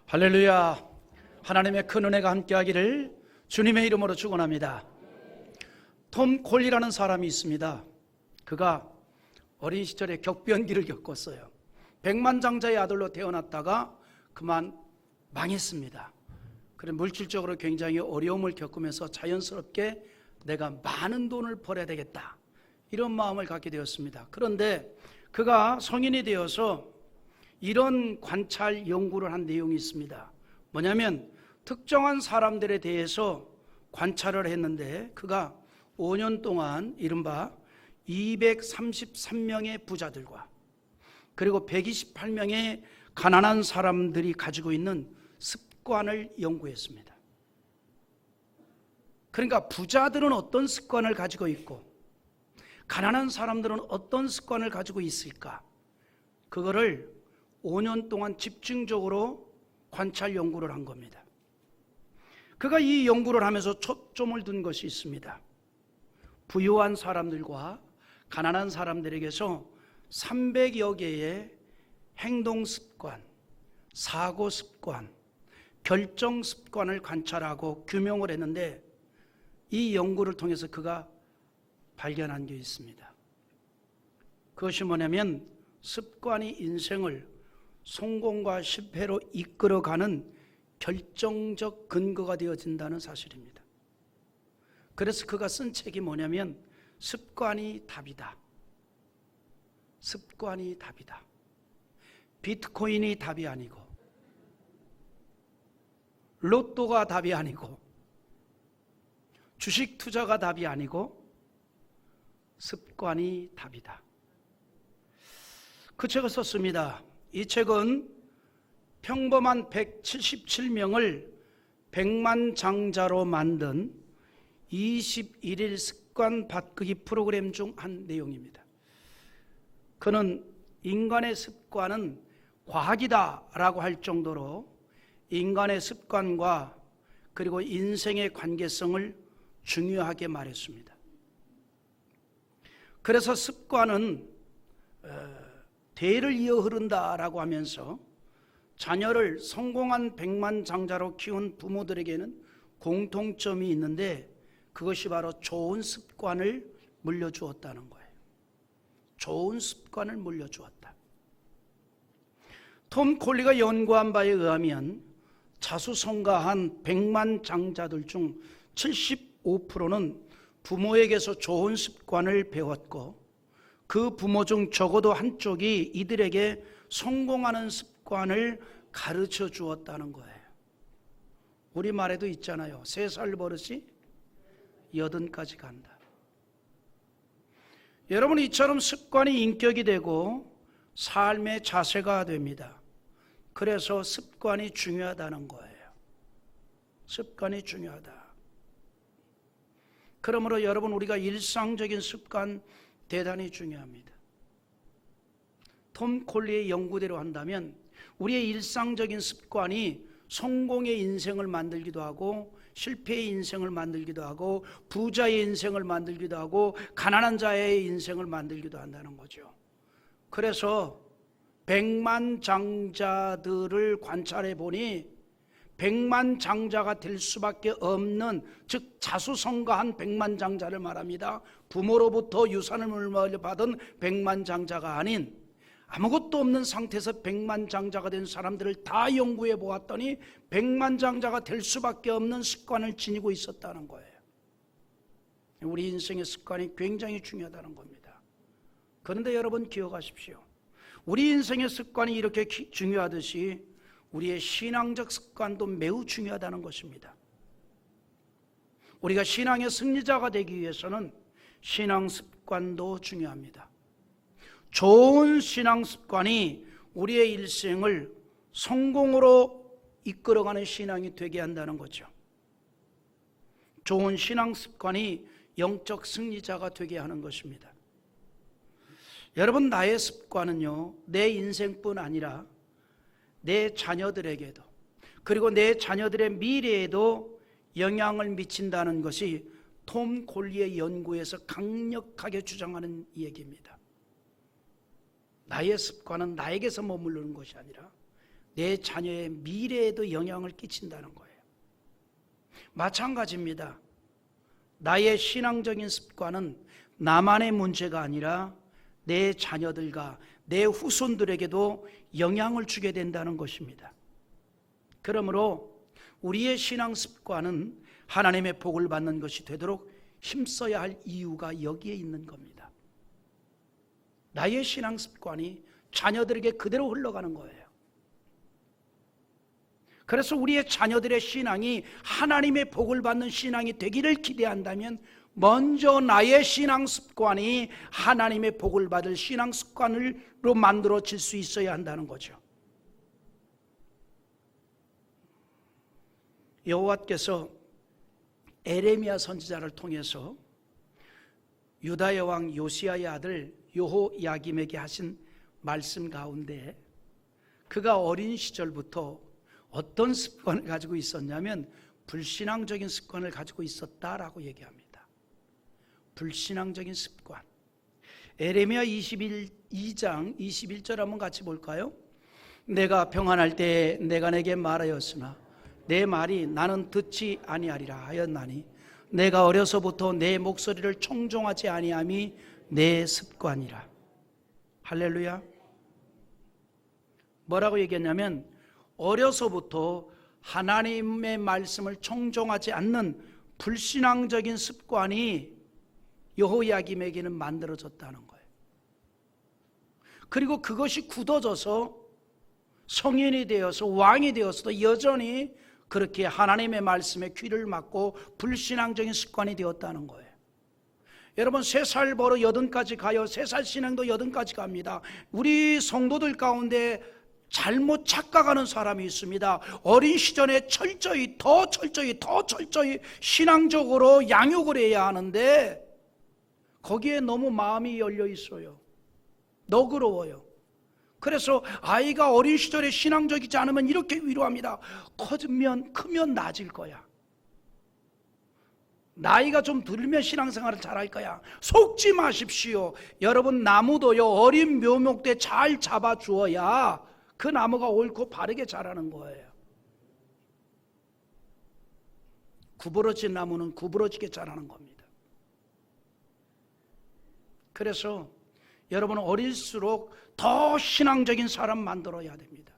할렐루야. 하나님의 큰 은혜가 함께하기를 주님의 이름으로 축원합니다. 톰 콜리라는 사람이 있습니다. 그가 어린 시절에 격변기를 겪었어요. 백만장자의 아들로 태어났다가 그만 망했습니다. 그래 물질적으로 굉장히 어려움을 겪으면서 자연스럽게 내가 많은 돈을 벌어야 되겠다, 이런 마음을 갖게 되었습니다. 그런데 그가 성인이 되어서 이런 관찰 연구를 한 내용이 있습니다. 뭐냐면 특정한 사람들에 대해서 관찰을 했는데 그가 5년 동안 이른바 233명의 부자들과 그리고 128명의 가난한 사람들이 가지고 있는 습관을 연구했습니다. 그러니까 부자들은 어떤 습관을 가지고 있고 가난한 사람들은 어떤 습관을 가지고 있을까, 그거를 5년 동안 집중적으로 관찰 연구를 한 겁니다. 그가 이 연구를 하면서 초점을 둔 것이 있습니다. 부유한 사람들과 가난한 사람들에게서 300여 개의 행동 습관, 사고 습관, 결정 습관을 관찰하고 규명을 했는데 이 연구를 통해서 그가 발견한 게 있습니다. 그것이 뭐냐면 습관이 인생을 성공과 실패로 이끌어가는 결정적 근거가 되어진다는 사실입니다. 그래서 그가 쓴 책이 뭐냐면 습관이 답이다. 습관이 답이다. 비트코인이 답이 아니고 로또가 답이 아니고 주식 투자가 답이 아니고 습관이 답이다. 그 책을 썼습니다. 이 책은 평범한 177명을 백만장자로 만든 21일 습관 바꾸기 프로그램 중 한 내용입니다. 그는 인간의 습관은 과학이다라고 할 정도로 인간의 습관과 그리고 인생의 관계성을 중요하게 말했습니다. 그래서 습관은 대를 이어 흐른다라고 하면서 자녀를 성공한 백만장자로 키운 부모들에게는 공통점이 있는데 그것이 바로 좋은 습관을 물려주었다는 거예요. 좋은 습관을 물려주었다. 톰 콜리가 연구한 바에 의하면 자수성가한 백만장자들 중 75%는 부모에게서 좋은 습관을 배웠고 그 부모 중 적어도 한쪽이 이들에게 성공하는 습관을 가르쳐 주었다는 거예요. 우리말에도 있잖아요. 3살 버릇이 80까지 간다. 여러분, 이처럼 습관이 인격이 되고 삶의 자세가 됩니다. 그래서 습관이 중요하다는 거예요. 습관이 중요하다. 그러므로 여러분, 우리가 일상적인 습관 대단히 중요합니다. 톰 콜리의 연구대로 한다면 우리의 일상적인 습관이 성공의 인생을 만들기도 하고 실패의 인생을 만들기도 하고 부자의 인생을 만들기도 하고 가난한 자의 인생을 만들기도 한다는 거죠. 그래서 백만장자들을 관찰해 보니 백만장자가 될 수밖에 없는, 즉 자수성가한 백만장자를 말합니다. 부모로부터 유산을 받은 백만장자가 아닌 아무것도 없는 상태에서 백만장자가 된 사람들을 다 연구해 보았더니 백만장자가 될 수밖에 없는 습관을 지니고 있었다는 거예요. 우리 인생의 습관이 굉장히 중요하다는 겁니다. 그런데 여러분 기억하십시오. 우리 인생의 습관이 이렇게 중요하듯이 우리의 신앙적 습관도 매우 중요하다는 것입니다. 우리가 신앙의 승리자가 되기 위해서는 신앙 습관도 중요합니다. 좋은 신앙 습관이 우리의 일생을 성공으로 이끌어가는 신앙이 되게 한다는 거죠. 좋은 신앙 습관이 영적 승리자가 되게 하는 것입니다. 여러분, 나의 습관은요, 내 인생뿐 아니라 내 자녀들에게도 그리고 내 자녀들의 미래에도 영향을 미친다는 것이 톰 콜리의 연구에서 강력하게 주장하는 얘기입니다. 나의 습관은 나에게서 머무르는 것이 아니라 내 자녀의 미래에도 영향을 끼친다는 거예요. 마찬가지입니다. 나의 신앙적인 습관은 나만의 문제가 아니라 내 자녀들과 내 후손들에게도 영향을 주게 된다는 것입니다. 그러므로 우리의 신앙 습관은 하나님의 복을 받는 것이 되도록 힘써야 할 이유가 여기에 있는 겁니다. 나의 신앙 습관이 자녀들에게 그대로 흘러가는 거예요. 그래서 우리의 자녀들의 신앙이 하나님의 복을 받는 신앙이 되기를 기대한다면 먼저 나의 신앙 습관이 하나님의 복을 받을 신앙 습관으로 만들어질 수 있어야 한다는 거죠. 여호와께서 에레미야 선지자를 통해서 유다의 왕 요시야의 아들 여호야김에게 하신 말씀 가운데 그가 어린 시절부터 어떤 습관을 가지고 있었냐면 불신앙적인 습관을 가지고 있었다라고 얘기합니다. 불신앙적인 습관. 에레미야 22장 21절 한번 같이 볼까요? 내가 평안할 때 내가 내게 말하였으나 내 말이 나는 듣지 아니하리라 하였나니 내가 어려서부터 내 목소리를 청종하지 아니함이 내 습관이라. 할렐루야. 뭐라고 얘기했냐면 어려서부터 하나님의 말씀을 청종하지 않는 불신앙적인 습관이 여호야김에게는 만들어졌다는 거예요. 그리고 그것이 굳어져서 성인이 되어서 왕이 되어서도 여전히 그렇게 하나님의 말씀에 귀를 막고 불신앙적인 습관이 되었다는 거예요. 여러분 3살 버릇 80까지 가요. 3살 신앙도 80까지 갑니다. 우리 성도들 가운데 잘못 착각하는 사람이 있습니다. 어린 시절에 더 철저히 신앙적으로 양육을 해야 하는데 거기에 너무 마음이 열려 있어요. 너그러워요. 그래서 아이가 어린 시절에 신앙적이지 않으면 이렇게 위로합니다. 크면 나아질 거야. 나이가 좀 들면 신앙생활을 잘할 거야. 속지 마십시오. 여러분 나무도요 어린 묘목 때 잘 잡아주어야 그 나무가 옳고 바르게 자라는 거예요. 구부러진 나무는 구부러지게 자라는 겁니다. 그래서 여러분은 어릴수록 더 신앙적인 사람 만들어야 됩니다.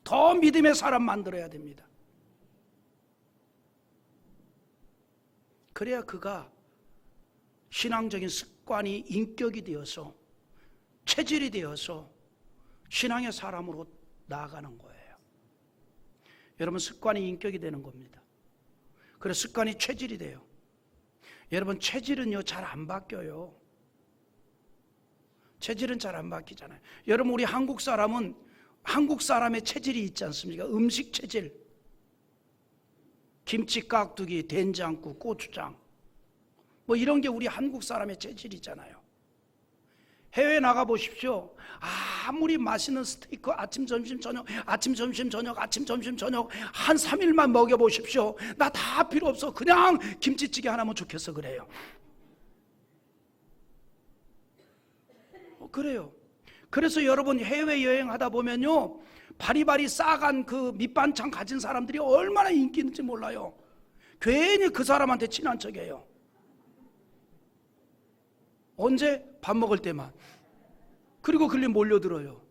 더 믿음의 사람 만들어야 됩니다. 그래야 그가 신앙적인 습관이 인격이 되어서 체질이 되어서 신앙의 사람으로 나아가는 거예요. 여러분 습관이 인격이 되는 겁니다. 그래서 습관이 체질이 돼요. 여러분 체질은요 잘 안 바뀌어요. 체질은 잘 안 바뀌잖아요. 여러분 우리 한국 사람은 한국 사람의 체질이 있지 않습니까? 음식 체질. 김치 깍두기, 된장국, 고추장 뭐 이런 게 우리 한국 사람의 체질이잖아요. 해외 나가 보십시오. 아무리 맛있는 스테이크 아침 점심 저녁 한 3일만 먹여보십시오. 나 다 필요 없어. 그냥 김치찌개 하나면 좋겠어 그래요. 그래요. 그래서 여러분 해외여행 하다 보면요 바리바리 싸간 그 밑반찬 가진 사람들이 얼마나 인기 있는지 몰라요. 괜히 그 사람한테 친한 척이에요. 언제? 밥 먹을 때만. 그리고 글리 몰려들어요.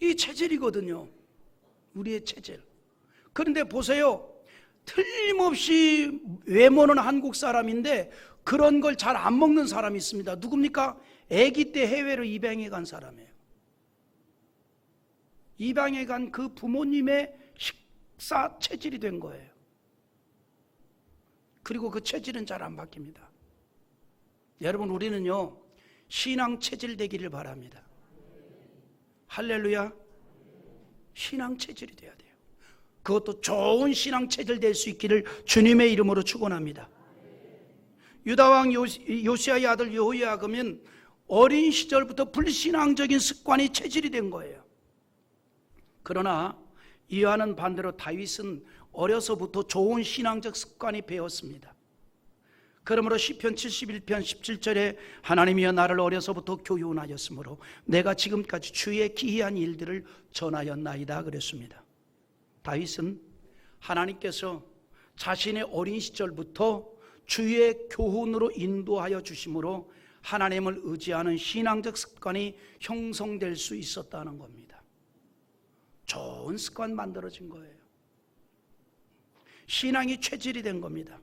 이 체질이거든요. 우리의 체질. 그런데 보세요. 틀림없이 외모는 한국 사람인데 그런 걸 잘 안 먹는 사람이 있습니다. 누굽니까? 아기 때 해외로 입양해 간 사람이에요. 입양해 간 그 부모님의 식사 체질이 된 거예요. 그리고 그 체질은 잘 안 바뀝니다. 여러분 우리는요 신앙 체질 되기를 바랍니다. 할렐루야. 신앙 체질이 돼야 돼요. 그것도 좋은 신앙 체질 될 수 있기를 주님의 이름으로 축원합니다. 유다왕 요시야의 아들 여호야김은 어린 시절부터 불신앙적인 습관이 체질이 된 거예요. 그러나 이와는 반대로 다윗은 어려서부터 좋은 신앙적 습관이 배웠습니다. 그러므로 시편 71편 17절에 하나님이여 나를 어려서부터 교훈하였으므로 내가 지금까지 주의 기이한 일들을 전하였나이다 그랬습니다. 다윗은 하나님께서 자신의 어린 시절부터 주의 교훈으로 인도하여 주심으로 하나님을 의지하는 신앙적 습관이 형성될 수 있었다는 겁니다. 좋은 습관 만들어진 거예요. 신앙이 체질이 된 겁니다.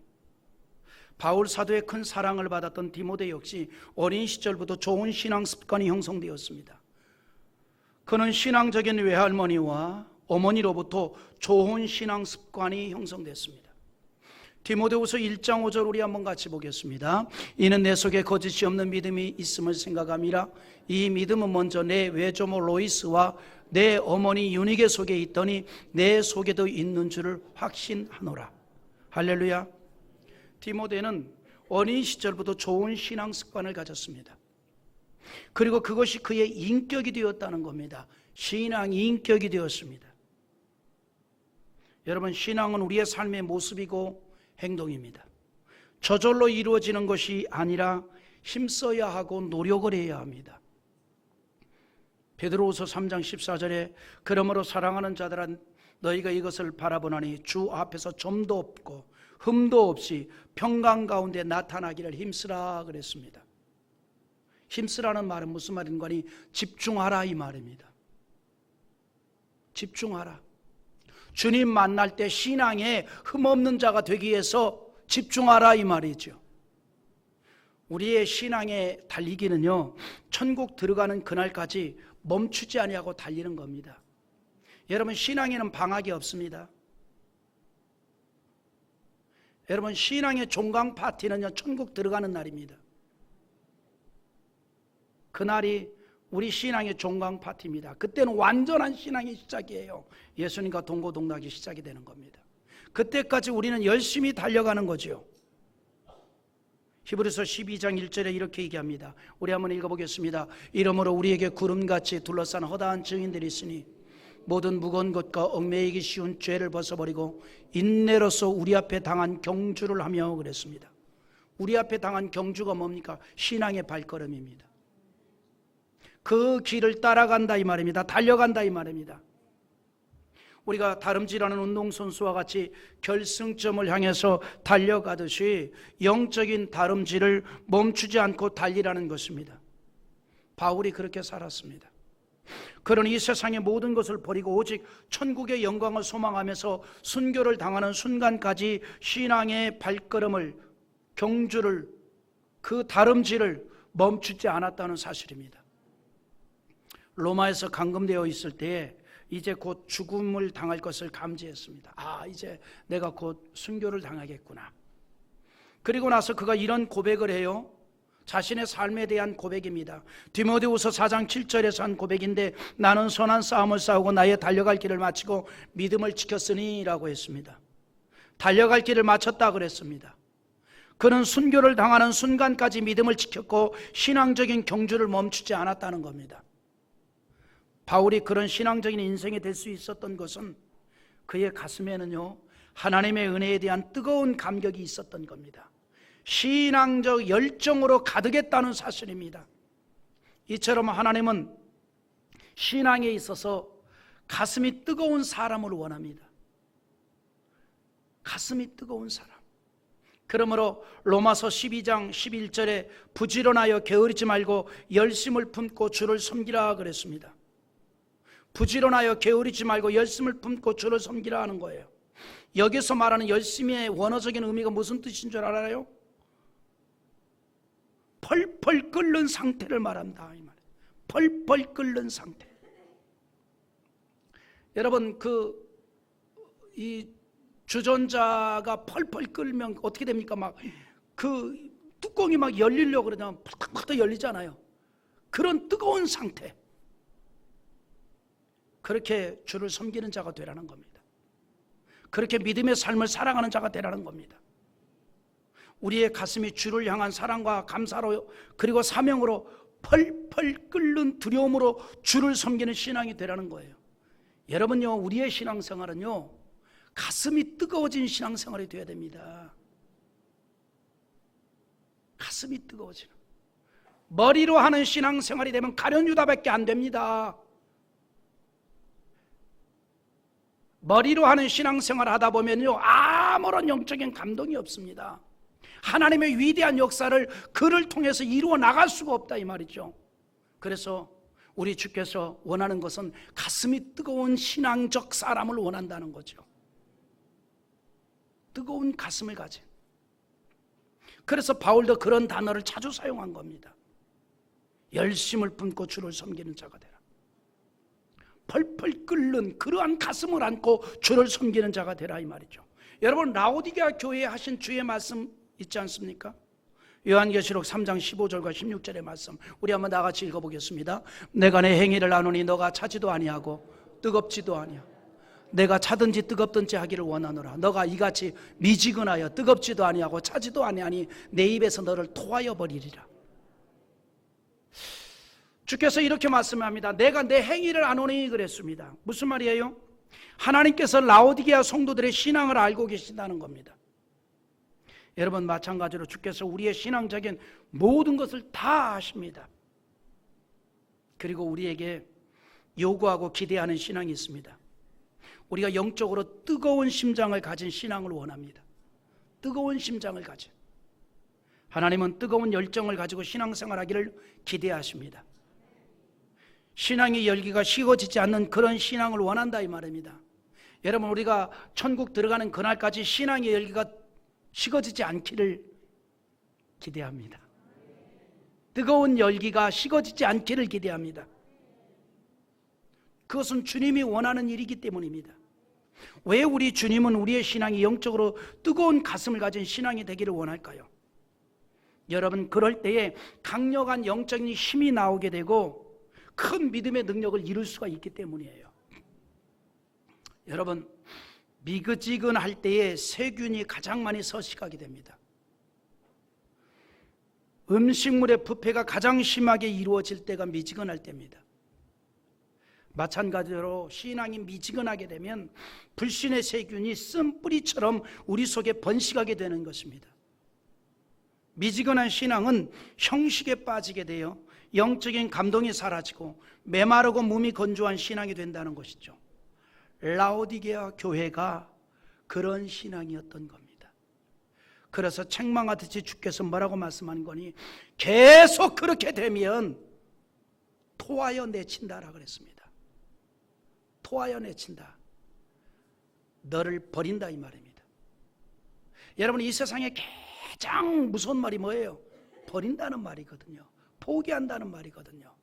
바울 사도의 큰 사랑을 받았던 디모데 역시 어린 시절부터 좋은 신앙 습관이 형성되었습니다. 그는 신앙적인 외할머니와 어머니로부터 좋은 신앙 습관이 형성됐습니다. 디모데후서 1장 5절 우리 한번 같이 보겠습니다. 이는 내 속에 거짓이 없는 믿음이 있음을 생각함이라. 이 믿음은 먼저 내 외조모 로이스와 내 어머니 유니게 속에 있더니 내 속에도 있는 줄을 확신하노라. 할렐루야. 디모데는 어린 시절부터 좋은 신앙 습관을 가졌습니다. 그리고 그것이 그의 인격이 되었다는 겁니다. 신앙이 인격이 되었습니다. 여러분, 신앙은 우리의 삶의 모습이고 행동입니다. 저절로 이루어지는 것이 아니라 힘써야 하고 노력을 해야 합니다. 베드로후서 3장 14절에 그러므로 사랑하는 자들아 너희가 이것을 바라보나니 주 앞에서 점도 없고 흠도 없이 평강 가운데 나타나기를 힘쓰라 그랬습니다. 힘쓰라는 말은 무슨 말인가 하니 집중하라 이 말입니다. 집중하라. 주님 만날 때 신앙에 흠없는 자가 되기 위해서 집중하라 이 말이죠. 우리의 신앙의 달리기는요, 천국 들어가는 그날까지 멈추지 아니하고 달리는 겁니다. 여러분, 신앙에는 방학이 없습니다. 여러분, 신앙의 종강 파티는요, 천국 들어가는 날입니다. 그날이 우리 신앙의 종강 파티입니다. 그때는 완전한 신앙의 시작이에요. 예수님과 동고동락이 시작이 되는 겁니다. 그때까지 우리는 열심히 달려가는 거죠. 히브리서 12장 1절에 이렇게 얘기합니다. 우리 한번 읽어보겠습니다. 이러므로 우리에게 구름같이 둘러싼 허다한 증인들이 있으니 모든 무거운 것과 얽매이기 쉬운 죄를 벗어버리고 인내로서 우리 앞에 당한 경주를 하며 그랬습니다. 우리 앞에 당한 경주가 뭡니까? 신앙의 발걸음입니다. 그 길을 따라간다 이 말입니다. 달려간다 이 말입니다. 우리가 다름질하는 운동선수와 같이 결승점을 향해서 달려가듯이 영적인 다름질을 멈추지 않고 달리라는 것입니다. 바울이 그렇게 살았습니다. 그러니 이 세상의 모든 것을 버리고 오직 천국의 영광을 소망하면서 순교를 당하는 순간까지 신앙의 발걸음을, 경주를, 그 다름질을 멈추지 않았다는 사실입니다. 로마에서 감금되어 있을 때에 이제 곧 죽음을 당할 것을 감지했습니다. 이제 내가 곧 순교를 당하겠구나. 그리고 나서 그가 이런 고백을 해요. 자신의 삶에 대한 고백입니다. 디모데후서 4장 7절에서 한 고백인데 나는 선한 싸움을 싸우고 나의 달려갈 길을 마치고 믿음을 지켰으니 라고 했습니다. 달려갈 길을 마쳤다 그랬습니다. 그는 순교를 당하는 순간까지 믿음을 지켰고 신앙적인 경주를 멈추지 않았다는 겁니다. 바울이 그런 신앙적인 인생이 될 수 있었던 것은 그의 가슴에는요, 하나님의 은혜에 대한 뜨거운 감격이 있었던 겁니다. 신앙적 열정으로 가득했다는 사실입니다. 이처럼 하나님은 신앙에 있어서 가슴이 뜨거운 사람을 원합니다. 가슴이 뜨거운 사람. 그러므로 로마서 12장 11절에 부지런하여 게으르지 말고 열심을 품고 주를 섬기라 그랬습니다. 부지런하여 게으르지 말고 열심을 품고 주를 섬기라 하는 거예요. 여기서 말하는 열심의 원어적인 의미가 무슨 뜻인 줄 알아요? 펄펄 끓는 상태를 말한다 이 말이에요. 펄펄 끓는 상태. 여러분, 이 주전자가 펄펄 끓면 어떻게 됩니까? 막 그 뚜껑이 막 열리려고 그러면 팍팍팍 열리잖아요. 그런 뜨거운 상태. 그렇게 주를 섬기는 자가 되라는 겁니다. 그렇게 믿음의 삶을 살아가는 자가 되라는 겁니다. 우리의 가슴이 주를 향한 사랑과 감사로 그리고 사명으로 펄펄 끓는 두려움으로 주를 섬기는 신앙이 되라는 거예요. 여러분요, 우리의 신앙생활은요, 가슴이 뜨거워진 신앙생활이 되어야 됩니다. 가슴이 뜨거워지는, 머리로 하는 신앙생활이 되면 가룟유다밖에 안 됩니다. 머리로 하는 신앙생활을 하다 보면요, 아무런 영적인 감동이 없습니다. 하나님의 위대한 역사를 그를 통해서 이루어 나갈 수가 없다 이 말이죠. 그래서 우리 주께서 원하는 것은 가슴이 뜨거운 신앙적 사람을 원한다는 거죠. 뜨거운 가슴을 가진. 그래서 바울도 그런 단어를 자주 사용한 겁니다. 열심을 품고 주를 섬기는 자가 되라. 펄펄 끓는 그러한 가슴을 안고 주를 섬기는 자가 되라 이 말이죠. 여러분, 라오디게아 교회에 하신 주의 말씀 있지 않습니까? 요한계시록 3장 15절과 16절의 말씀, 우리 한번 다 같이 읽어보겠습니다. 내가 내 행위를 아노니 너가 차지도 아니하고 뜨겁지도 아니하. 내가 차든지 뜨겁든지 하기를 원하노라. 너가 이같이 미지근하여 뜨겁지도 아니하고 차지도 아니하니 내 입에서 너를 토하여 버리리라. 주께서 이렇게 말씀합니다. 내가 내 행위를 아노니 그랬습니다. 무슨 말이에요? 하나님께서 라오디게아 성도들의 신앙을 알고 계신다는 겁니다. 여러분, 마찬가지로 주께서 우리의 신앙적인 모든 것을 다 아십니다. 그리고 우리에게 요구하고 기대하는 신앙이 있습니다. 우리가 영적으로 뜨거운 심장을 가진 신앙을 원합니다. 뜨거운 심장을 가진. 하나님은 뜨거운 열정을 가지고 신앙생활하기를 기대하십니다. 신앙의 열기가 식어지지 않는 그런 신앙을 원한다 이 말입니다. 여러분, 우리가 천국 들어가는 그날까지 신앙의 열기가 식어지지 않기를 기대합니다. 뜨거운 열기가 식어지지 않기를 기대합니다. 그것은 주님이 원하는 일이기 때문입니다. 왜 우리 주님은 우리의 신앙이 영적으로 뜨거운 가슴을 가진 신앙이 되기를 원할까요? 여러분, 그럴 때에 강력한 영적인 힘이 나오게 되고 큰 믿음의 능력을 이룰 수가 있기 때문이에요. 여러분, 미지근할 때에 세균이 가장 많이 서식하게 됩니다. 음식물의 부패가 가장 심하게 이루어질 때가 미지근할 때입니다. 마찬가지로 신앙이 미지근하게 되면 불신의 세균이 쓴뿌리처럼 우리 속에 번식하게 되는 것입니다. 미지근한 신앙은 형식에 빠지게 되어 영적인 감동이 사라지고 메마르고 몸이 건조한 신앙이 된다는 것이죠. 라오디게아 교회가 그런 신앙이었던 겁니다. 그래서 책망하듯이 주께서 뭐라고 말씀하는 거니, 계속 그렇게 되면 토하여 내친다라 그랬습니다. 토하여 내친다. 너를 버린다 이 말입니다. 여러분, 이 세상에 가장 무서운 말이 뭐예요? 버린다는 말이거든요. 포기한다는 말이거든요.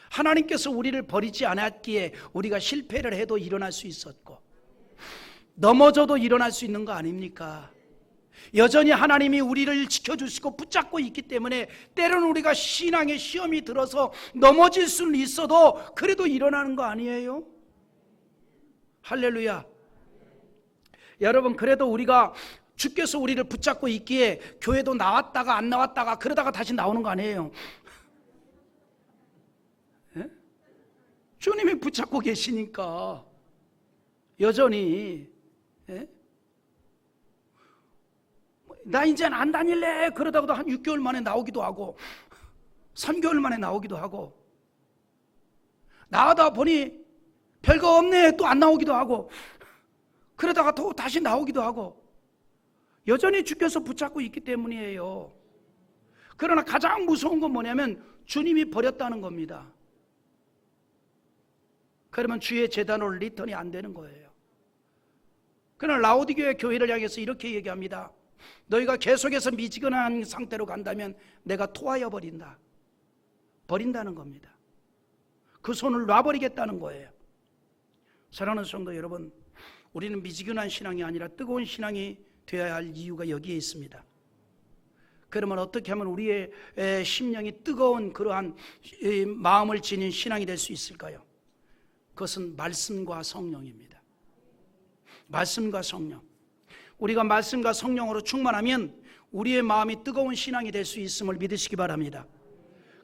하나님께서 우리를 버리지 않았기에 우리가 실패를 해도 일어날 수 있었고 넘어져도 일어날 수 있는 거 아닙니까? 여전히 하나님이 우리를 지켜주시고 붙잡고 있기 때문에 때로는 우리가 신앙의 시험이 들어서 넘어질 수는 있어도 그래도 일어나는 거 아니에요? 할렐루야. 여러분, 그래도 우리가 주께서 우리를 붙잡고 있기에 교회도 나왔다가 안 나왔다가 그러다가 다시 나오는 거 아니에요? 예? 주님이 붙잡고 계시니까 여전히, 예? 나 이제 안 다닐래 그러다가도 한 6개월 만에 나오기도 하고 3개월 만에 나오기도 하고, 나가다 보니 별거 없네 또 안 나오기도 하고, 그러다가 또 다시 나오기도 하고, 여전히 주께서 붙잡고 있기 때문이에요. 그러나 가장 무서운 건 뭐냐면 주님이 버렸다는 겁니다. 그러면 주의 재단으로 리턴이 안 되는 거예요. 그러나 라오디게아 교회를 향해서 이렇게 얘기합니다. 너희가 계속해서 미지근한 상태로 간다면 내가 토하여 버린다. 버린다는 겁니다. 그 손을 놔버리겠다는 거예요. 사랑하는 성도 여러분, 우리는 미지근한 신앙이 아니라 뜨거운 신앙이 되어야 할 이유가 여기에 있습니다. 그러면 어떻게 하면 우리의 심령이 뜨거운 그러한 마음을 지닌 신앙이 될 수 있을까요? 그것은 말씀과 성령입니다. 말씀과 성령. 우리가 말씀과 성령으로 충만하면 우리의 마음이 뜨거운 신앙이 될 수 있음을 믿으시기 바랍니다.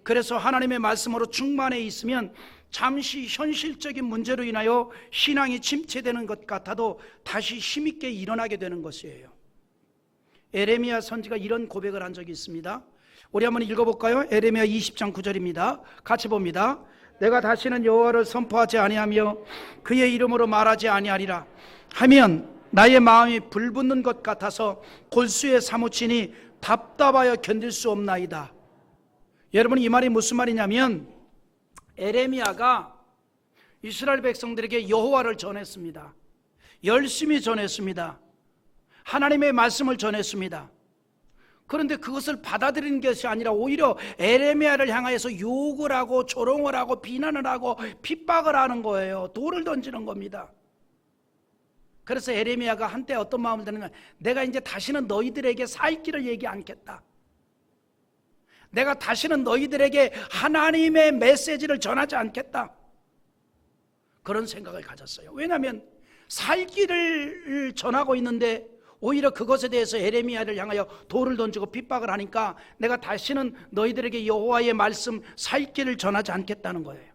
그래서 하나님의 말씀으로 충만해 있으면 잠시 현실적인 문제로 인하여 신앙이 침체되는 것 같아도 다시 힘있게 일어나게 되는 것이에요. 에레미야 선지가 이런 고백을 한 적이 있습니다. 우리 한번 읽어볼까요? 에레미야 20장 9절입니다. 같이 봅니다. 내가 다시는 여호와를 선포하지 아니하며 그의 이름으로 말하지 아니하리라 하면 나의 마음이 불붙는 것 같아서 골수에 사무치니 답답하여 견딜 수 없나이다. 여러분, 이 말이 무슨 말이냐면 에레미야가 이스라엘 백성들에게 여호와를 전했습니다. 열심히 전했습니다. 하나님의 말씀을 전했습니다. 그런데 그것을 받아들이는 것이 아니라 오히려 에레미야를 향하여서 욕을 하고 조롱을 하고 비난을 하고 핍박을 하는 거예요. 돌을 던지는 겁니다. 그래서 에레미야가 한때 어떤 마음을 드느냐, 내가 이제 다시는 너희들에게 살 길을 얘기 않겠다. 내가 다시는 너희들에게 하나님의 메시지를 전하지 않겠다. 그런 생각을 가졌어요. 왜냐하면 살 길을 전하고 있는데 오히려 그것에 대해서 에레미야를 향하여 돌을 던지고 핍박을 하니까 내가 다시는 너희들에게 여호와의 말씀 살 길을 전하지 않겠다는 거예요.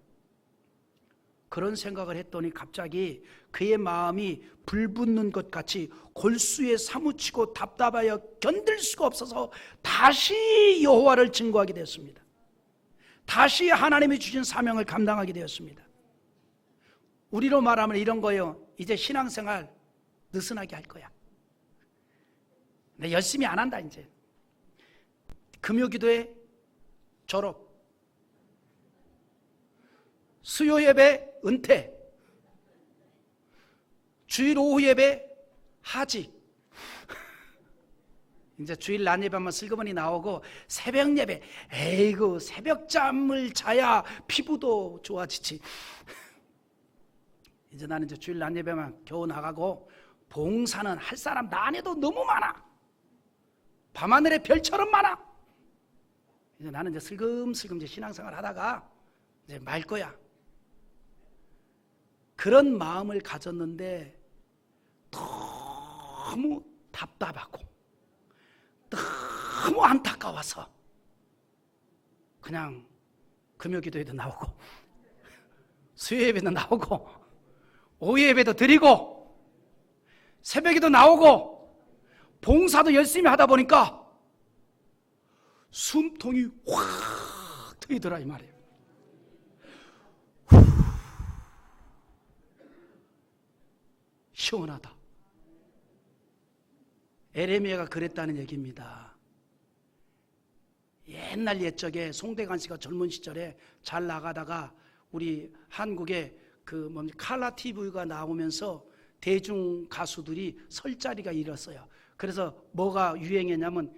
그런 생각을 했더니 갑자기 그의 마음이 불붙는 것 같이 골수에 사무치고 답답하여 견딜 수가 없어서 다시 여호와를 증거하게 되었습니다. 다시 하나님이 주신 사명을 감당하게 되었습니다. 우리로 말하면 이런 거예요. 이제 신앙생활 느슨하게 할 거야. 내 열심히 안 한다 이제. 금요기도회 졸업, 수요예배 은퇴, 주일 오후 예배 하직. 이제 주일 낮 예배만 슬그머니 나오고 새벽 예배, 에이구 새벽잠을 자야 피부도 좋아지지. 이제 나는 이제 주일 낮 예배만 겨우 나가고 봉사는 할 사람 나 안에도 너무 많아. 밤하늘의 별처럼 많아. 이제 나는 이제 슬금슬금 이제 신앙생활 하다가 이제 말 거야. 그런 마음을 가졌는데 너무 답답하고 너무 안타까워서 그냥 금요기도에도 나오고 수요예배도 나오고 오후예배도 드리고 새벽에도 나오고 봉사도 열심히 하다 보니까 숨통이 확 트이더라 이 말이에요. 시원하다. 에레미야가 그랬다는 얘기입니다. 옛날 옛적에 송대관 씨가 젊은 시절에 잘 나가다가 우리 한국에 그 칼라 TV가 나오면서 대중 가수들이 설 자리가 잃었어요. 그래서 뭐가 유행했냐면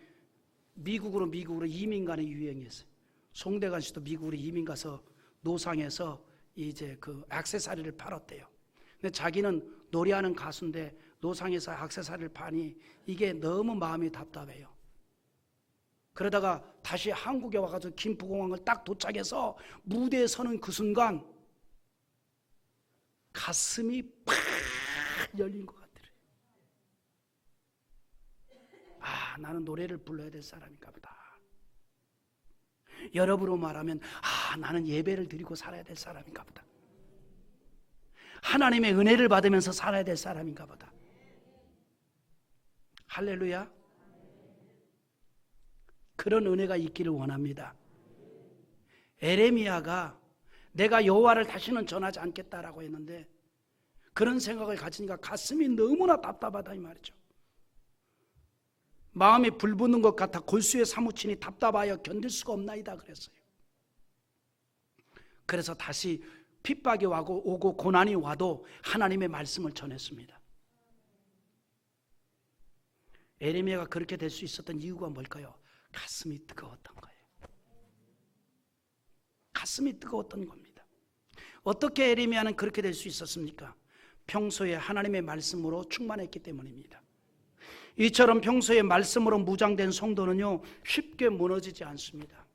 미국으로 이민 가는 유행이었어요. 송대관 씨도 미국으로 이민 가서 노상에서 이제 그 액세서리를 팔았대요. 근데 자기는 노래하는 가수인데 노상에서 액세서리를 파니 이게 너무 마음이 답답해요. 그러다가 다시 한국에 와가지고 김포공항을 딱 도착해서 무대에 서는 그 순간 가슴이 팍 열린 것 같더래요. 아, 나는 노래를 불러야 될 사람인가 보다. 여러분으로 말하면 아, 나는 예배를 드리고 살아야 될 사람인가 보다. 하나님의 은혜를 받으면서 살아야 될 사람인가 보다. 할렐루야. 그런 은혜가 있기를 원합니다. 에레미야가 내가 여호와를 다시는 전하지 않겠다라고 했는데 그런 생각을 가지니까 가슴이 너무나 답답하다 이 말이죠. 마음이 불붙는 것 같아 골수에 사무치니 답답하여 견딜 수가 없나이다 그랬어요. 그래서 다시 핍박이 오고 고난이 와도 하나님의 말씀을 전했습니다. 에레미야가 그렇게 될 수 있었던 이유가 뭘까요? 가슴이 뜨거웠던 거예요. 가슴이 뜨거웠던 겁니다. 어떻게 에레미야는 그렇게 될 수 있었습니까? 평소에 하나님의 말씀으로 충만했기 때문입니다. 이처럼 평소에 말씀으로 무장된 성도는요 쉽게 무너지지 않습니다.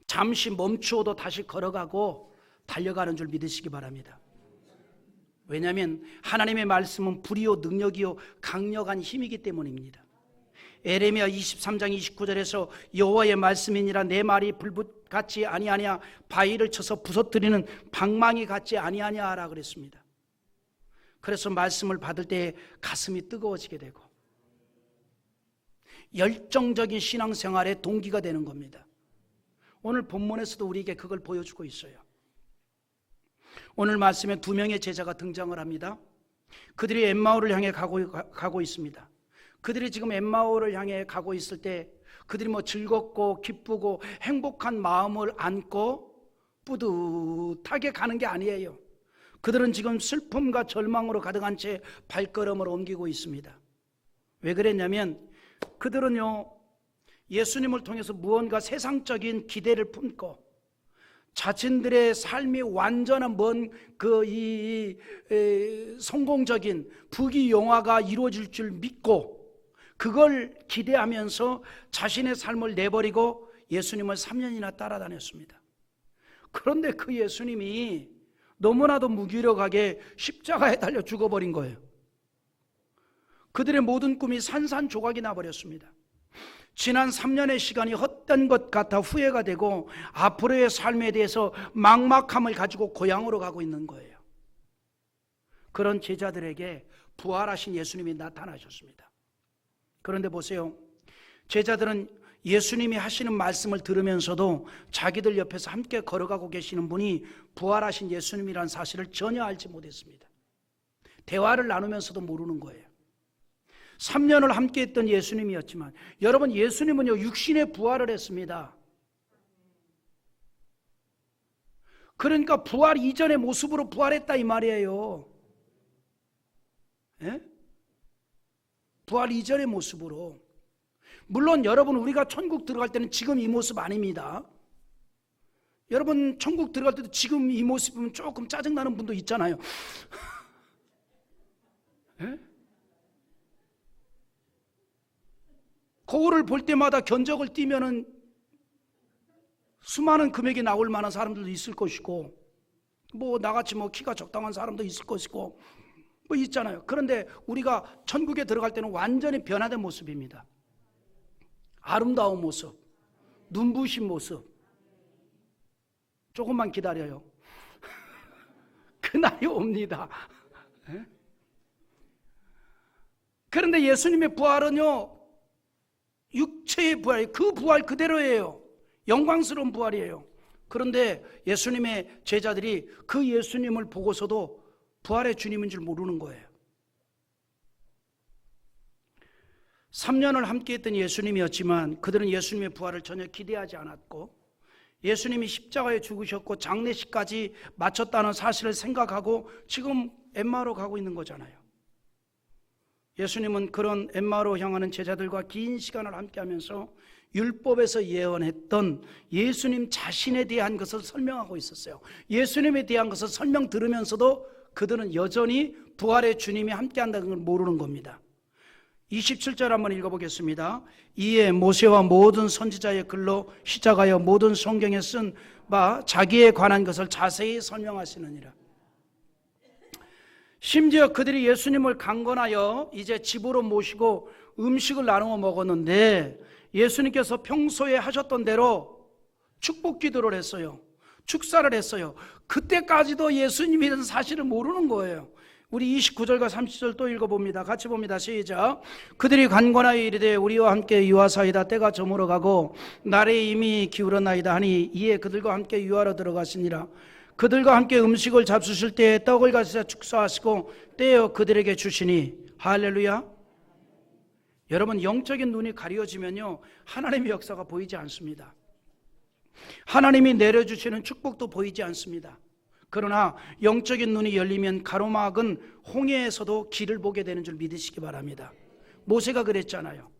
잠시 멈추어도 다시 걸어가고 달려가는 줄 믿으시기 바랍니다. 왜냐하면 하나님의 말씀은 불이요 능력이요 강력한 힘이기 때문입니다. 에레미야 23장 29절에서 여호와의 말씀이니라 내 말이 불붙 같지 아니하냐 바위를 쳐서 부서뜨리는 방망이 같지 아니하냐라 그랬습니다. 그래서 말씀을 받을 때 가슴이 뜨거워지게 되고 열정적인 신앙생활의 동기가 되는 겁니다. 오늘 본문에서도 우리에게 그걸 보여주고 있어요. 오늘 말씀에 2명의 제자가 등장을 합니다. 그들이 엠마오를 향해 가고 있습니다. 그들이 지금 엠마오를 향해 가고 있을 때 그들이 즐겁고 기쁘고 행복한 마음을 안고 뿌듯하게 가는 게 아니에요. 그들은 지금 슬픔과 절망으로 가득한 채 발걸음을 옮기고 있습니다. 왜 그랬냐면 그들은요, 예수님을 통해서 무언가 세상적인 기대를 품고 자신들의 삶이 완전한 성공적인 부귀영화가 이루어질 줄 믿고 그걸 기대하면서 자신의 삶을 내버리고 예수님을 3년이나 따라다녔습니다. 그런데 그 예수님이 너무나도 무기력하게 십자가에 달려 죽어버린 거예요. 그들의 모든 꿈이 산산조각이 나버렸습니다. 지난 3년의 시간이 헛된 것 같아 후회가 되고 앞으로의 삶에 대해서 막막함을 가지고 고향으로 가고 있는 거예요. 그런 제자들에게 부활하신 예수님이 나타나셨습니다. 그런데 보세요, 제자들은 예수님이 하시는 말씀을 들으면서도 자기들 옆에서 함께 걸어가고 계시는 분이 부활하신 예수님이라는 사실을 전혀 알지 못했습니다. 대화를 나누면서도 모르는 거예요. 3년을 함께 했던 예수님이었지만, 여러분, 예수님은요 육신의 부활을 했습니다. 그러니까 부활 이전의 모습으로 부활했다 이 말이에요. 예? 부활 이전의 모습으로. 물론 여러분, 우리가 천국 들어갈 때는 지금 이 모습 아닙니다. 여러분, 천국 들어갈 때도 지금 이 모습이면 조금 짜증나는 분도 있잖아요. 예? 거울을 볼 때마다 견적을 띄면은 수많은 금액이 나올 만한 사람들도 있을 것이고, 나같이 키가 적당한 사람도 있을 것이고, 있잖아요. 그런데 우리가 천국에 들어갈 때는 완전히 변화된 모습입니다. 아름다운 모습, 눈부신 모습. 조금만 기다려요. 그날이 옵니다. 그런데 예수님의 부활은요, 육체의 부활, 그 부활 그대로예요. 영광스러운 부활이에요. 그런데 예수님의 제자들이 그 예수님을 보고서도 부활의 주님인 줄 모르는 거예요. 3년을 함께 했던 예수님이었지만 그들은 예수님의 부활을 전혀 기대하지 않았고, 예수님이 십자가에 죽으셨고 장례식까지 마쳤다는 사실을 생각하고 지금 엠마오로 가고 있는 거잖아요. 예수님은 그런 엠마오로 향하는 제자들과 긴 시간을 함께하면서 율법에서 예언했던 예수님 자신에 대한 것을 설명하고 있었어요. 예수님에 대한 것을 설명 들으면서도 그들은 여전히 부활의 주님이 함께한다는 걸 모르는 겁니다. 27절 한번 읽어보겠습니다. 이에 모세와 모든 선지자의 글로 시작하여 모든 성경에 쓴 바 자기에 관한 것을 자세히 설명하시느니라. 심지어 그들이 예수님을 강권하여 이제 집으로 모시고 음식을 나누어 먹었는데 예수님께서 평소에 하셨던 대로 축복 기도를 했어요. 축사를 했어요. 그때까지도 예수님이라는 사실을 모르는 거예요. 우리 29절과 30절 또 읽어봅니다. 같이 봅니다. 시작. 그들이 간권하여 이르되 우리와 함께 유하사이다. 때가 저물어 가고 날이 이미 기울었나이다 하니 이에 그들과 함께 유하로 들어가시니라. 그들과 함께 음식을 잡수실 때에 떡을 가지사 축사하시고 떼어 그들에게 주시니. 할렐루야. 여러분, 영적인 눈이 가려지면요 하나님의 역사가 보이지 않습니다. 하나님이 내려주시는 축복도 보이지 않습니다. 그러나 영적인 눈이 열리면 가로막은 홍해에서도 길을 보게 되는 줄 믿으시기 바랍니다. 모세가 그랬잖아요.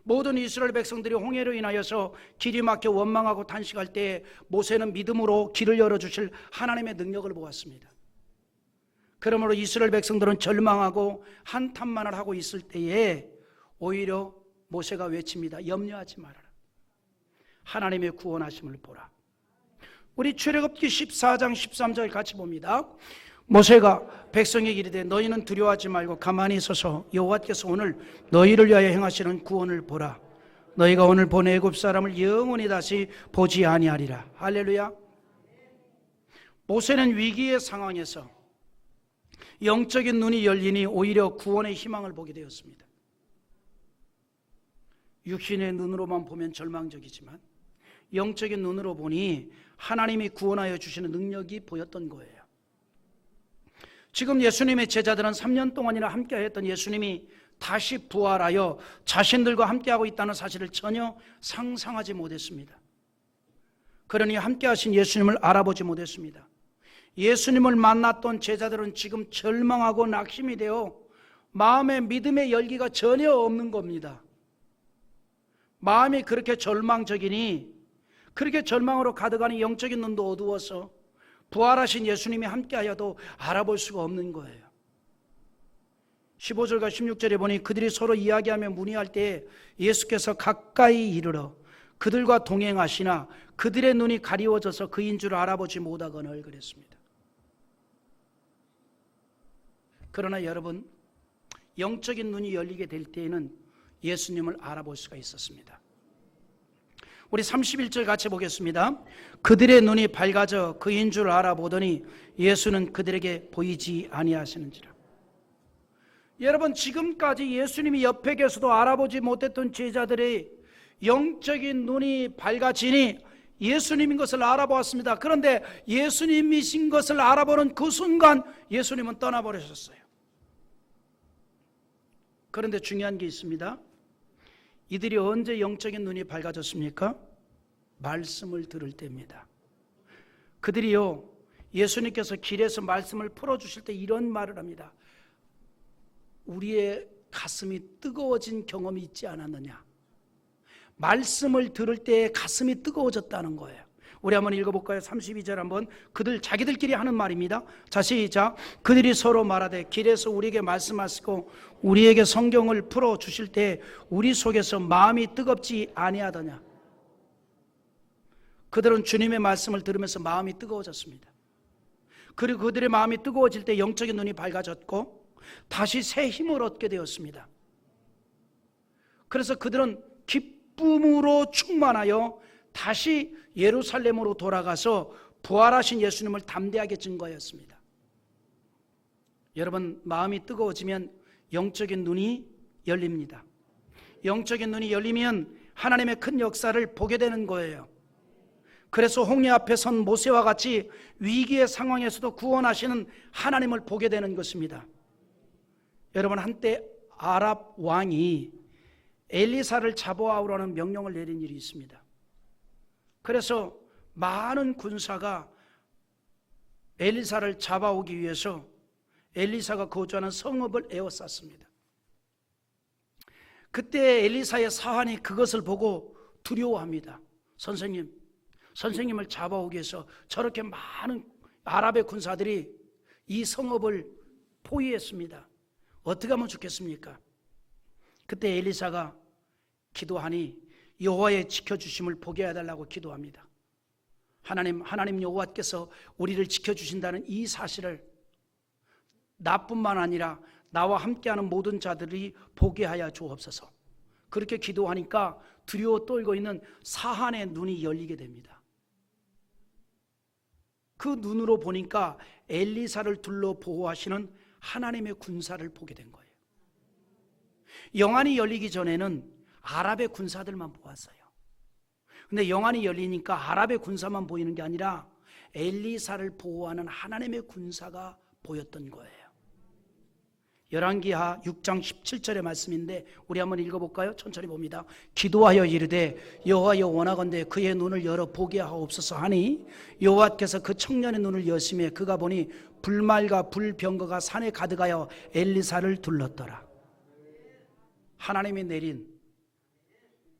모든 이스라엘 백성들이 홍해로 인하여서 길이 막혀 원망하고 탄식할 때에 모세는 믿음으로 길을 열어주실 하나님의 능력을 보았습니다. 그러므로 이스라엘 백성들은 절망하고 한탄만을 하고 있을 때에 오히려 모세가 외칩니다. 염려하지 말아라. 하나님의 구원하심을 보라. 우리 출애굽기 14장 13절 같이 봅니다. 모세가 백성에게 이르되 너희는 두려워하지 말고 가만히 있어서 여호와께서 오늘 너희를 위하여 행하시는 구원을 보라. 너희가 오늘 본 애굽 사람을 영원히 다시 보지 아니하리라. 할렐루야. 모세는 위기의 상황에서 영적인 눈이 열리니 오히려 구원의 희망을 보게 되었습니다. 육신의 눈으로만 보면 절망적이지만 영적인 눈으로 보니 하나님이 구원하여 주시는 능력이 보였던 거예요. 지금 예수님의 제자들은 3년 동안이나 함께했던 예수님이 다시 부활하여 자신들과 함께하고 있다는 사실을 전혀 상상하지 못했습니다. 그러니 함께하신 예수님을 알아보지 못했습니다. 예수님을 만났던 제자들은 지금 절망하고 낙심이 되어 마음의 믿음의 열기가 전혀 없는 겁니다. 마음이 그렇게 절망적이니, 그렇게 절망으로 가득하니 영적인 눈도 어두워서 부활하신 예수님이 함께하여도 알아볼 수가 없는 거예요. 15절과 16절에 보니 그들이 서로 이야기하며 문의할 때 예수께서 가까이 이르러 그들과 동행하시나 그들의 눈이 가리워져서 그인 줄 알아보지 못하거늘 그랬습니다. 그러나 여러분, 영적인 눈이 열리게 될 때에는 예수님을 알아볼 수가 있었습니다. 우리 31절 같이 보겠습니다. 그들의 눈이 밝아져 그인 줄 알아보더니 예수는 그들에게 보이지 아니하시는지라. 여러분, 지금까지 예수님이 옆에 계셔도 알아보지 못했던 제자들의 영적인 눈이 밝아지니 예수님인 것을 알아보았습니다. 그런데 예수님이신 것을 알아보는 그 순간 예수님은 떠나버리셨어요. 그런데 중요한 게 있습니다. 이들이 언제 영적인 눈이 밝아졌습니까? 말씀을 들을 때입니다. 그들이요, 예수님께서 길에서 말씀을 풀어주실 때 이런 말을 합니다. 우리의 가슴이 뜨거워진 경험이 있지 않았느냐. 말씀을 들을 때 가슴이 뜨거워졌다는 거예요. 우리 한번 읽어볼까요? 32절 한번. 그들 자기들끼리 하는 말입니다. 자, 시작. 그들이 서로 말하되 길에서 우리에게 말씀하시고 우리에게 성경을 풀어주실 때 우리 속에서 마음이 뜨겁지 아니하더냐. 그들은 주님의 말씀을 들으면서 마음이 뜨거워졌습니다. 그리고 그들의 마음이 뜨거워질 때 영적인 눈이 밝아졌고 다시 새 힘을 얻게 되었습니다. 그래서 그들은 기쁨으로 충만하여 다시 예루살렘으로 돌아가서 부활하신 예수님을 담대하게 증거하였습니다. 여러분, 마음이 뜨거워지면 영적인 눈이 열립니다. 영적인 눈이 열리면 하나님의 큰 역사를 보게 되는 거예요. 그래서 홍해 앞에 선 모세와 같이 위기의 상황에서도 구원하시는 하나님을 보게 되는 것입니다. 여러분, 한때 아랍 왕이 엘리사를 잡아오라는 명령을 내린 일이 있습니다. 그래서 많은 군사가 엘리사를 잡아오기 위해서 엘리사가 거주하는 성읍을 에워쌌습니다. 그때 엘리사의 사환이 그것을 보고 두려워합니다. 선생님을 잡아오기 위해서 저렇게 많은 아랍의 군사들이 이 성읍을 포위했습니다. 어떻게 하면 좋겠습니까? 그때 엘리사가 기도하니 여호와의 지켜주심을 보게 해달라고 기도합니다. 하나님 여호와께서 우리를 지켜주신다는 이 사실을 나뿐만 아니라 나와 함께하는 모든 자들이 보게 하여 주옵소서. 그렇게 기도하니까 두려워 떨고 있는 사한의 눈이 열리게 됩니다. 그 눈으로 보니까 엘리사를 둘러 보호하시는 하나님의 군사를 보게 된 거예요. 영안이 열리기 전에는 아랍의 군사들만 보았어요. 근데 영안이 열리니까 아랍의 군사만 보이는 게 아니라 엘리사를 보호하는 하나님의 군사가 보였던 거예요. 열왕기하 6장 17절의 말씀인데 우리 한번 읽어볼까요? 천천히 봅니다. 기도하여 이르되 여호와여 원하건대 그의 눈을 열어 보게 하옵소서 하니 여호와께서 그 청년의 눈을 여심해 그가 보니 불말과 불병거가 산에 가득하여 엘리사를 둘렀더라. 하나님이 내린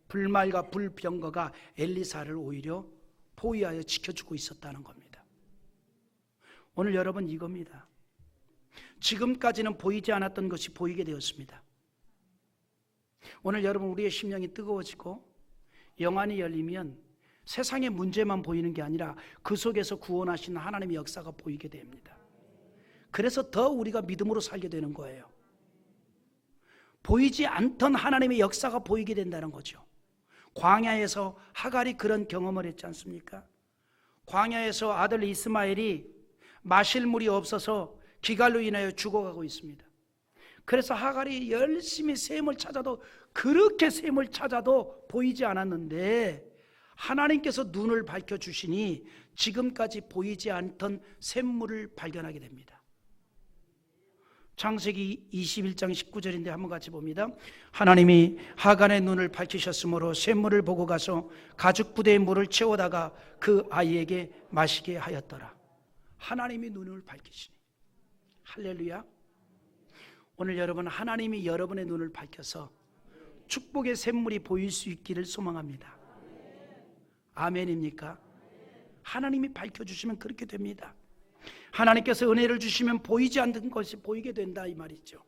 불말과 불병거가 엘리사를 오히려 포위하여 지켜주고 있었다는 겁니다. 오늘 여러분 이겁니다. 지금까지는 보이지 않았던 것이 보이게 되었습니다. 오늘 여러분 우리의 심령이 뜨거워지고 영안이 열리면 세상의 문제만 보이는 게 아니라 그 속에서 구원하시는 하나님의 역사가 보이게 됩니다. 그래서 더 우리가 믿음으로 살게 되는 거예요. 보이지 않던 하나님의 역사가 보이게 된다는 거죠. 광야에서 하갈이 그런 경험을 했지 않습니까? 광야에서 아들 이스마엘이 마실 물이 없어서 기갈로 인하여 죽어가고 있습니다. 그래서 하갈이 열심히 샘을 찾아도, 그렇게 샘을 찾아도 보이지 않았는데 하나님께서 눈을 밝혀주시니 지금까지 보이지 않던 샘물을 발견하게 됩니다. 창세기 21장 19절인데 한번 같이 봅니다. 하나님이 하갈의 눈을 밝히셨으므로 샘물을 보고 가서 가죽 부대에 물을 채워다가 그 아이에게 마시게 하였더라. 하나님이 눈을 밝히시니, 할렐루야. 오늘 여러분, 하나님이 여러분의 눈을 밝혀서 축복의 샘물이 보일 수 있기를 소망합니다. 아멘입니까? 하나님이 밝혀주시면 그렇게 됩니다. 하나님께서 은혜를 주시면 보이지 않는 것이 보이게 된다, 이 말이죠.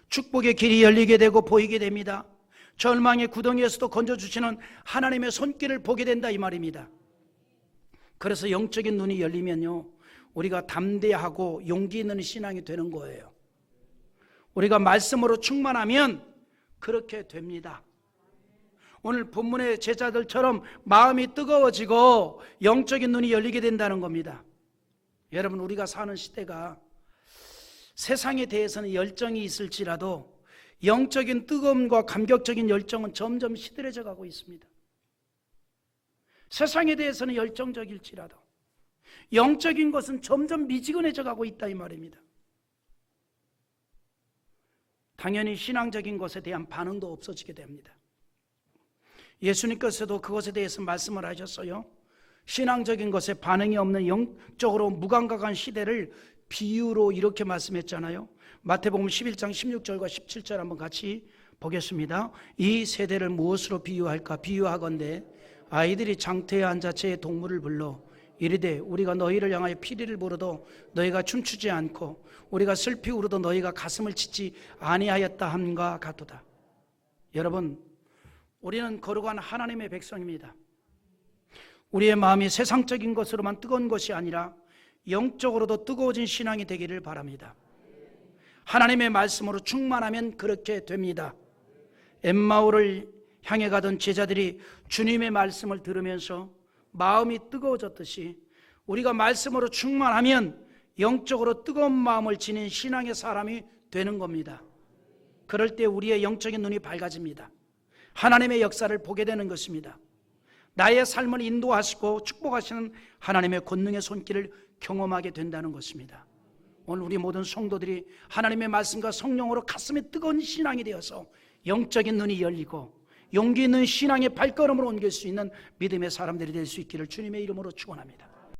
축복의 길이 열리게 되고 보이게 됩니다. 절망의 구덩이에서도 건져주시는 하나님의 손길을 보게 된다, 이 말입니다. 그래서 영적인 눈이 열리면요, 우리가 담대하고 용기 있는 신앙이 되는 거예요. 우리가 말씀으로 충만하면 그렇게 됩니다. 오늘 본문의 제자들처럼 마음이 뜨거워지고 영적인 눈이 열리게 된다는 겁니다. 여러분, 우리가 사는 시대가 세상에 대해서는 열정이 있을지라도 영적인 뜨거움과 감격적인 열정은 점점 시들해져 가고 있습니다. 세상에 대해서는 열정적일지라도 영적인 것은 점점 미지근해져 가고 있다, 이 말입니다. 당연히 신앙적인 것에 대한 반응도 없어지게 됩니다. 예수님께서도 그것에 대해서 말씀을 하셨어요. 신앙적인 것에 반응이 없는 영적으로 무감각한 시대를 비유로 이렇게 말씀했잖아요. 마태복음 11장 16절과 17절 한번 같이 보겠습니다. 이 세대를 무엇으로 비유할까? 비유하건대 아이들이 장터에 앉아 제 동물을 불러 이르되 우리가 너희를 향하여 피리를 부르도 너희가 춤추지 않고 우리가 슬피 울어도 너희가 가슴을 치지 아니하였다 함과 같도다. 여러분, 우리는 거룩한 하나님의 백성입니다. 우리의 마음이 세상적인 것으로만 뜨거운 것이 아니라 영적으로도 뜨거워진 신앙이 되기를 바랍니다. 하나님의 말씀으로 충만하면 그렇게 됩니다. 엠마오를 향해 가던 제자들이 주님의 말씀을 들으면서 마음이 뜨거워졌듯이 우리가 말씀으로 충만하면 영적으로 뜨거운 마음을 지닌 신앙의 사람이 되는 겁니다. 그럴 때 우리의 영적인 눈이 밝아집니다. 하나님의 역사를 보게 되는 것입니다. 나의 삶을 인도하시고 축복하시는 하나님의 권능의 손길을 경험하게 된다는 것입니다. 오늘 우리 모든 성도들이 하나님의 말씀과 성령으로 가슴이 뜨거운 신앙이 되어서 영적인 눈이 열리고 용기 있는 신앙의 발걸음으로 옮길 수 있는 믿음의 사람들이 될 수 있기를 주님의 이름으로 축원합니다.